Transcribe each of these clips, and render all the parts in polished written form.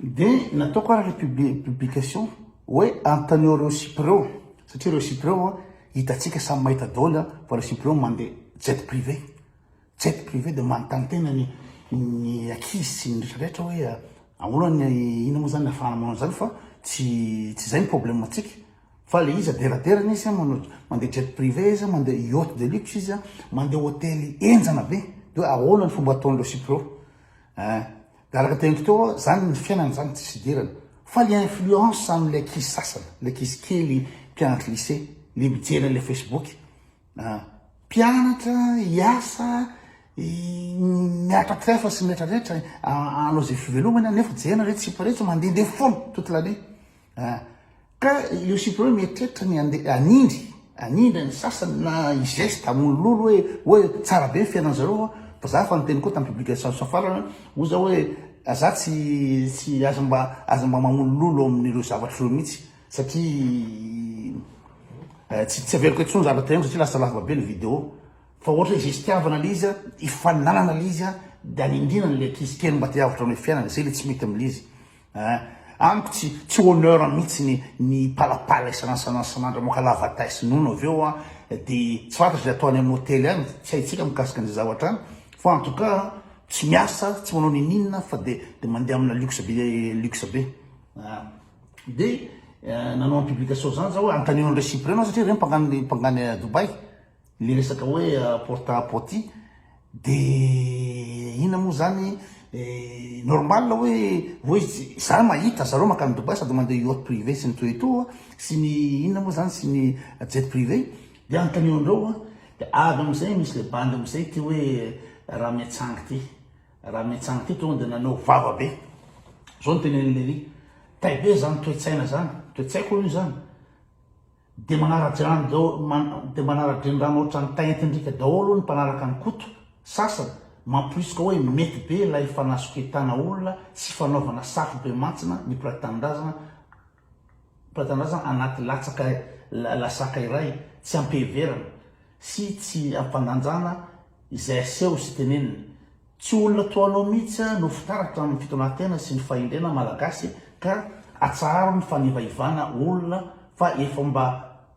de natao koa raha publication hoe antaneo reo Cypreo satria reo Cypreo hitatsika samy mahita daholo fa reo Cypreo mandeha jet privé de manontany tena ny ankizy sy ny rehetrarehetra hoe ahoanany ina moa zany afahana manao zany fa tsy zay ny problème atsika fa le izy aderaderana izy mandeha jet privé izy mandeha yacht de luxe izy mandeha hôtely enjana be de ahoana ny fomba ataon'ireo Cypreo araka teniko teo zany ny fiainana zany tsy sidirana fa le influence am'le ankizy sasana le ankizy kely mpianatra lycée le mijery le Facebook mpianatra hiasa miatra trefa sy rehetrarehetra anao zay fivelomana nefa jena rehetra tsy parehetra mandehandeha foana toute l'année ka io Cypreo mieritreritra ny anindry ny sasany na geste amon'ololo hoe tsara be ny fiainana zareo fa za fa niteny koa tamin'ny publication safarana oza hoe za tsy aza mba mamonololo amin'ireo zavatra reo mihitsy satria tsy averiko etsony zavatra eny satria lasa lava be ny vidéo fa ohatra hoe zay tiavana lizy ifaninanana lizy de anindrinany le ankizy kely mba tiavatra ny fiainana zay le tsy mety amin'izy amiko tsy honneur mihitsy ny palapala isanandro moka lavatai sy nono avy eo de tsy fantatry le ataony amin'ny hôtely any tsy haitsika mikasika an'izay zavatra any fa en tout cas tsy miasa tsy manao nininina fa de mandeha amina luxe be de nanao publication zany za hoe antanion'ireo Cypreo anao satria reny mpangany Dubai le resaka hoe porte à porte de ina moa zany normal hoe za mahita zareo makany Dubai sady mandeha yacht privé sy ny toeto sy ny inona moa zany sy ny jet privé de antanion'ireo de avy am'izay misy le bandy am'izay ty hoe raha miatsangy ty tonga de nanao vava be zao ny tenen'lery taibe zany toetsaina zany toetsaiko io zany de manara-drenirano ohatra ny taentindrika daholo ny mpanaraka ny koto sasany mamporisika hoe mety be la ifanasoketana olona sy fanaovana safy be mantsina ny mpiratandrazana anaty lasaka iray tsy ampeverana sy tsy ampandanjana izay aseho sy tenenina tsy olona toanao mihitsy no fitaratra amin'ny fitoanantena sy ny fahindrena malagasy ka atsaharo ny fanivaivana olona fa efa mba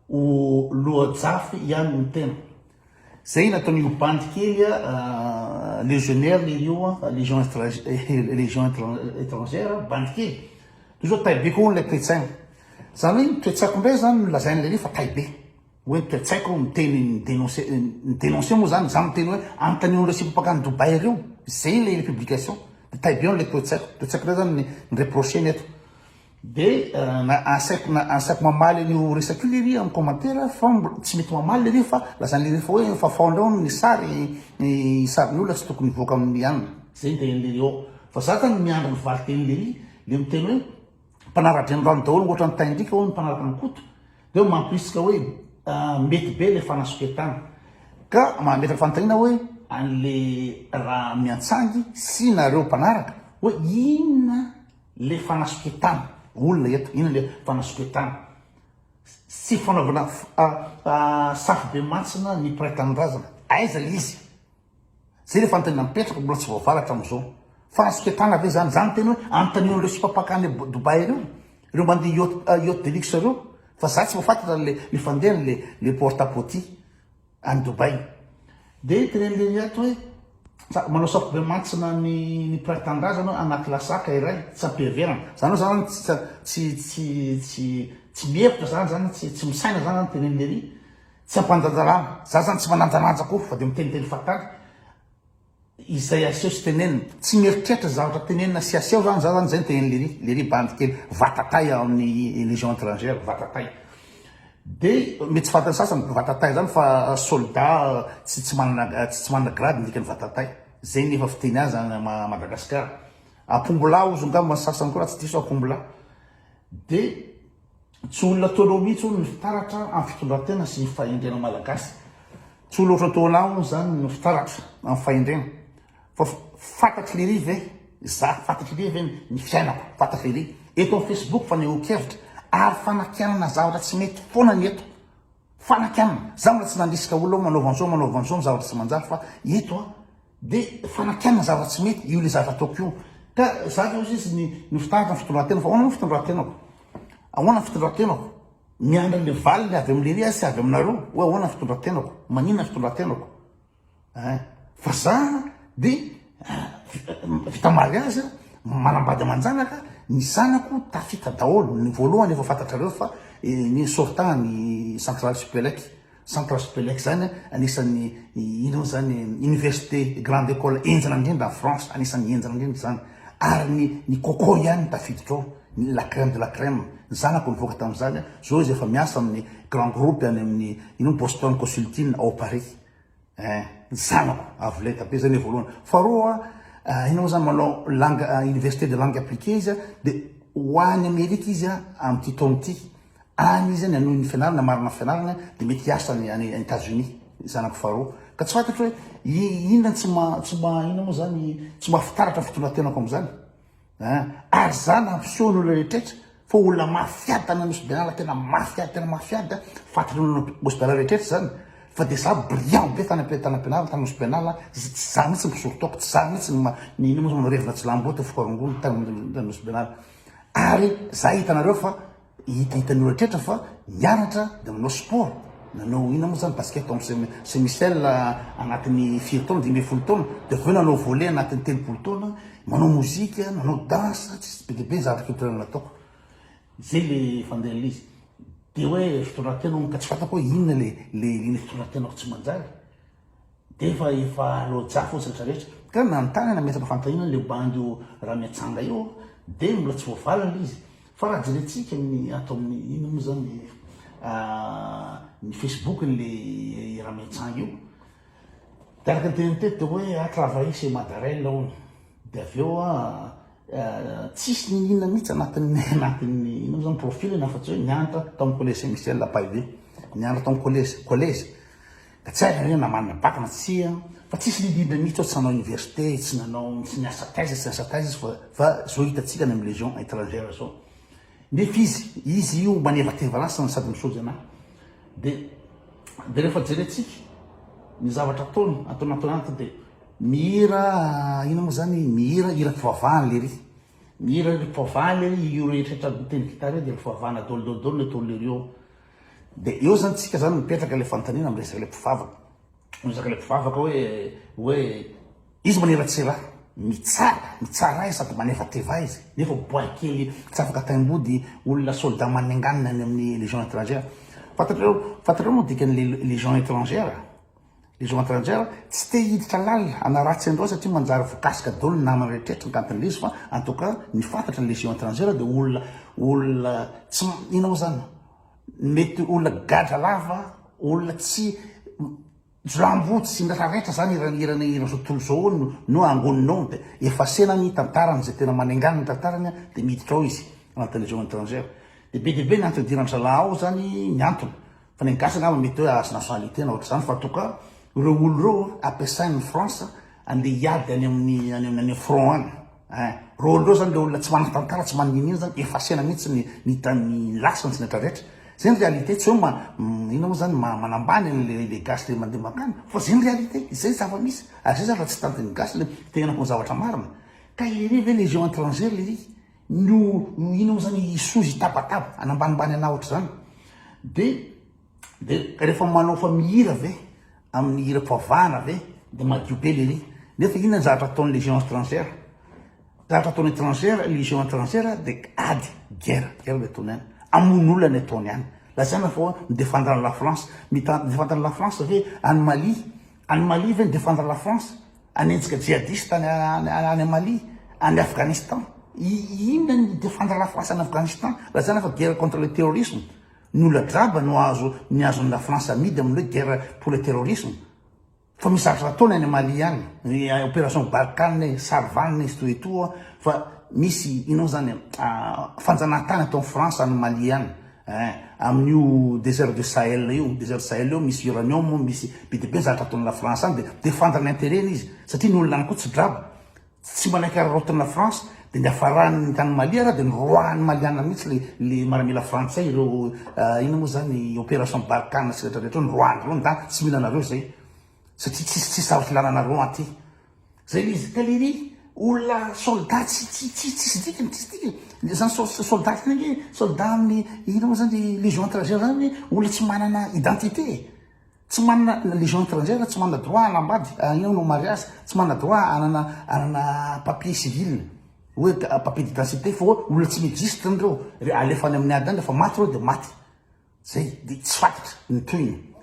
ho loajafy ihany ny tena zay nataon'io bandy kely légionnaire lerio légion étrangère bandy kely to zao taibe koa le toetsaina zany hoe toetsaiko ndray zany lazaina lery fa taibe hoe toetsaiko miteny dénoncé moa zany za miteny hoe antanion'ireo Cypreo Dubai reo zay le publication de taibe le toetsaiko ndray zany ny reprocheny eto de ansaiko mamaly an'io resaka io lery amin'ny commentaire fa tsy mety mamaly lery fa lazany lery fa hoe fafaondrao ny sarin'ny olona tsy tokony voaka amin'ny anina zay ny tenylery ao fa za tany miandra ny valy teny lery le miteny hoe mpanara-drenirano daholo ohatra ny taindrika hoe mpanaraka ny koto de hoe mampisika hoe mety be le fanasoketana ka mametaka fanontaniana hoe an'le raha miantsangy sy nareo mpanaraka hoe inona le fanasoketana olona eto ina le fanasoketana sy fanaovana safy be mantsina ny mpiray-tanindrazana aiza le izy zay le fanontaniana mipetraka mbola tsy voavaratra am'izao fanasoketana ave zany teny hoe antanion'ireo sipapakany Dubai reo mandeha yacht de luxe reo fa za tsy voafantatra le fandehany le porte à porte any Dubai de tenen'lery ato hoe manao safy be mantsina ny mpiray-tanindrazana anaty lasaka iray tsy ampiheverana zany zany tsy mihevitra zany tsy misaina zany tenen'lery tsy ampandanjalana za zany tsy mananjalanja koa fa de miteniteny fatary izay aseho sy tenenina tsy mieritreritra zavatra tenenina sy aseho zany za zany zay ny tenen'lery bandy kely vatatay amin'ny légion étrangère vatatay de mety tsy fantany sasany vatatay zany fa soldat tsy manana grade ndikany vatatay zay nefa fiteny azy Madagasikara apombola ozy ngamba sasany koa raha tsy diso apombola de tsy olona toanao mihitsy olo ny fitaratra amin'ny fitondrantena sy ny fahindrena malagasy tsy olo ohatra taonao zany ny fitaratra amin'ny fahindrena fa fantatry lery ve za fantatry lery ve ny fiainako fantatry lery eto amin'ny Facebook fa nehokevitra ary fanakianana zavatra tsy mety foana ny eto fanakianana za mbola tsy nandrisika olona manaovan'izao ny zavatra tsy manjary fa eto de fanakianana zavatra tsy mety io le zavatra ataoko io ka za izy ny fitaratra ny fitondran-tena fa ahoana ny fitondran-tenako ahoana ny fitondran-tenako miandra le valiny avy am'le ry sy avy aminareo hoe ahoana ny fitondran-tenako maninona ny fitondran-tenako fa za de vita mariage manambady amanjanaka ny zanako tafita daholo ny voalohany efa fantatrareo fa ny sortant ny central supélec zany anisan'ny ino zany université grande école enjana indrindra en France anisan'ny enjana indrindra zany ary ny coco ihany tafiditra ao la crème de la crème ny zanako nivoaka tam'zany zao izy efa miasa amin'ny grand groupe any amin'ny ino Boston Consulting au Paris ny zanako avoleta be zany voalohany faharoa ino zany manao langue université de langue appliquée izy de hoany Amerika izy am'ty taona ty any izy any anohy ny fianarana marina fianarana de mety hiasa any États-Unis zanako faharoa ka tsy fantatro hoe inona tsy ino moa zany tsy mahafitaratra fitondran-tenako am'zany ary zany ampiseho n'olona rehetraretra fa olona mafiady tany hospitala tena mafiady fatarona hospitala rehetraretra zany fa de za brillant be tany am-pianarana tany hospitala tsy za mihitsy misorotoko tsy za mihitsy ny ino moa revina tsy lamboty fikorongony tany hospitala ary za hitanareo fa hitany olona rehetraretra fa mianatra de manao sport nanao ina moa zany basket am Saint-Michel anatin'ny 4 taona 10 taona de aveo nanao volley anatin'ny 3 taona manao mozika nanao danse tsy be be zavatra culturel nataoko zay le fandeha izy de hoe fitondran-tenako ka tsy fantako hoe inona le fitondran-tenako tsy manjary de efa loja fotsiny rehetra ka nanontany nametaka fantahinana le bandio raha miatsanga io de mbola tsy voavalana izy fa raha jerentsika atao amin'ny ino moa zany ny Facebook le raha miatsanga io de araka ny teny tety de hoe travailler chez Madarel ao de aveo tsisy ny inona mihitsy anatin'ny ino zany profil nafa-tsy hoe nianatra tao amin'ny collège Saint-Michel Lapaibe nianatra tao amin'ny collège ka tsy hay hoe namanana bac na tsy fa tsisy lidindra mihitsy ao tsy nanao université tsy niasa thèse fa zao hitatsika ny amin'ny légion étrangère zao nefa izy io manevatevalasa sady misaozy anahy de rehefa jerentsika ny zavatra ataonatoanato de mihira ino moa zany mihira mpivavahana le ry mihira mpivavahana le ry io rehetraretra teny gitara de mpivavahana dolodolodolo le tolo le rio de eo zany tsika zany mipetraka le fantanina am resaka le mpivavaka hoe izy maneratsera mitsara izy sady manevateva izy nefa bois kely tsy afaka taim-body olona soldat manenganina any amin'ny légion étrangère fantatreo moa dikan'le légion étrangère tsy te hiditra lalina anaratsy andreo satria manjary vokasika dolo namana rehetraretra mikantin'le izy fa en tout cas ny fantatra ny légion étrangère de olona tsy ino moa zany mety olona gadra lava olona tsy jolamboty sy ndrararehetra zany irana zao tontolo zao no angoninao de efa senany tantarany zay tena manenganiny ny tantarany de miditra ao izy anatin'ny légion étrangère de be de be ny antodiran-drala ao zany ny antony fa ny gasy angamba mety hoe azo nationalité na ohatra zany fa en tout cas reo olo reo ampiasain'ny France anle hiady any amin'ny front any reo olo reo zany le olona tsy manatantara tsy maninina zany efa sena mihitsy ny lasany sy netrarehetra zay ny réalité tsy hoe ino moa zany manambany le gasy le mandeha makany fa zay ny réalité zay zava-misy ary zay zavatra tsy tantiny gasy le tegnanako ny zavatra marina ka iry ve légion étrangère le ry no ino moa zany isozy tabataba anambanimbany ana ohatra zany de rehefa manao fa mihira ve amin'ny hira mpivavahana ve de madio be le ry nefa inona ny zavatra ataon'ny légion étrangère zavatra ataon'ny étrangère légion étrangère de ady guerre le ataony any amon'olona ny ataony any lazana fa midéfendre la France midéfendre la France ve any Mali ve midéfendre la France anenjika djihadiste any Mali any Afghanistan inona ny midéfendre la France any Afghanistan lazana fa guerre contre le terrorisme ny olona draba ny azon'ny la France amidy amin'ny hoe guerre pour le terrorisme fa misy zavatra ataony any Mali any opération Barkhane Sarvan izy to eto fa misy inao zany fanjanahantany atao France any Mali any amin'io désert de Sahel io misy uranium misy be de be zavatra ataon'ny la France any de défendre l'intérêt izy satria ny olona any koa tsy draba tsy manaiky ararotany la France de ny afarany tany Mali raha de ny roahany maliana mihitsy le maramila frantsay ireo ino moa zany opération Barkhane sy rehetrarehetra ny roahany reo nda tsy mila anareo zay satria tsy zavatra ilananareo aty zay izy ka le ry olona soldat tsisy dikany zany soldat zany soldat amin'ny ino moa zany légion étrangère zany olona tsy manana identité, tsy manana légion étrangère tsy manana droit anambady ino no mariage, tsy manana droit anana papier civil hoe papier d'identité fa olona tsy miexiste andreo alefany amin'ny ady any rehefa maty reo de maty zay de tsy fantatra ny toiny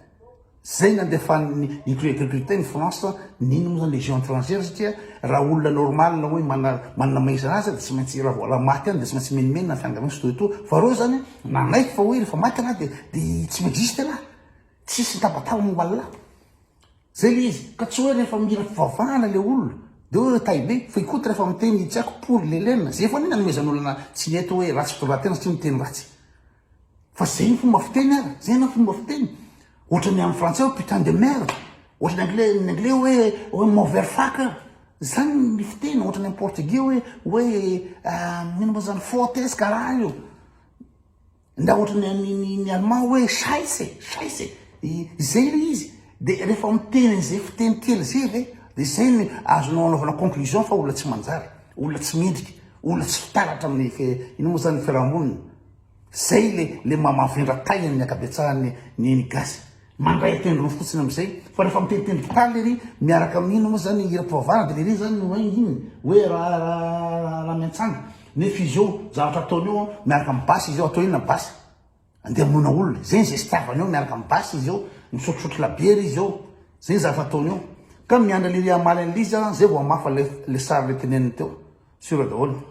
zay nandefany recruté ny France nino moa zany légion étrangère satria raha olona normal na hoe manana maizana azy de tsy maintsy raha maty any de tsy maintsy menimenina fiangamana sy toetoa fa reo zany nanaiky fa hoe rehefa maty ana de tsy miexiste ana tsisy tabataba momba an'la zay le izy ka tsy hoe rehefa mira fivavahana le olona de hoe taibe fa ikotra rehefa miteny tsy aiko pour lelena zay fa nina nomezan'olona tsy neto hoe ratsy fitondratena satria miteny ratsy fa zay ny fomba fiteny ara zay na fomba fiteny ohatra ny amin'ny français hoe putain de merde, ohatra ny anglais hoe mauvais fuck zany ny fiteny, ohatra ny amin'ny portugais hoe ino moa zany fautesse karaha io, nda ohatra ny allemand hoe scheisse zay le izy de rehefa miteny zay fiteny kely zay ve de zay ny azonao anaovana conclusion fa olona tsy manjary, olona tsy mendrika, olona tsy fitaratra amin'ny ino moa zany fiarahamonina zay le mamavendra-tainy amin'ny akabetsahany ny gasy mandray tendrony fotsiny am'izay fa rehefa mitenitendry taly lery miaraka amin'ino moa zany ira-pivavahana de lery zany no iny hoe raha miantsanga nefa izy eo zavatra ataony eo miaraka amin'ny basy izy eo atao inona basy andeha monona olona zay zay sitiavany eo miaraka amin'ny basy izy eo misotrosotro labiera izy eo zay zavatra ataony eo ka miandra lery amaly an'lizy zay vo mafa le sary le teneniny teo sura daholo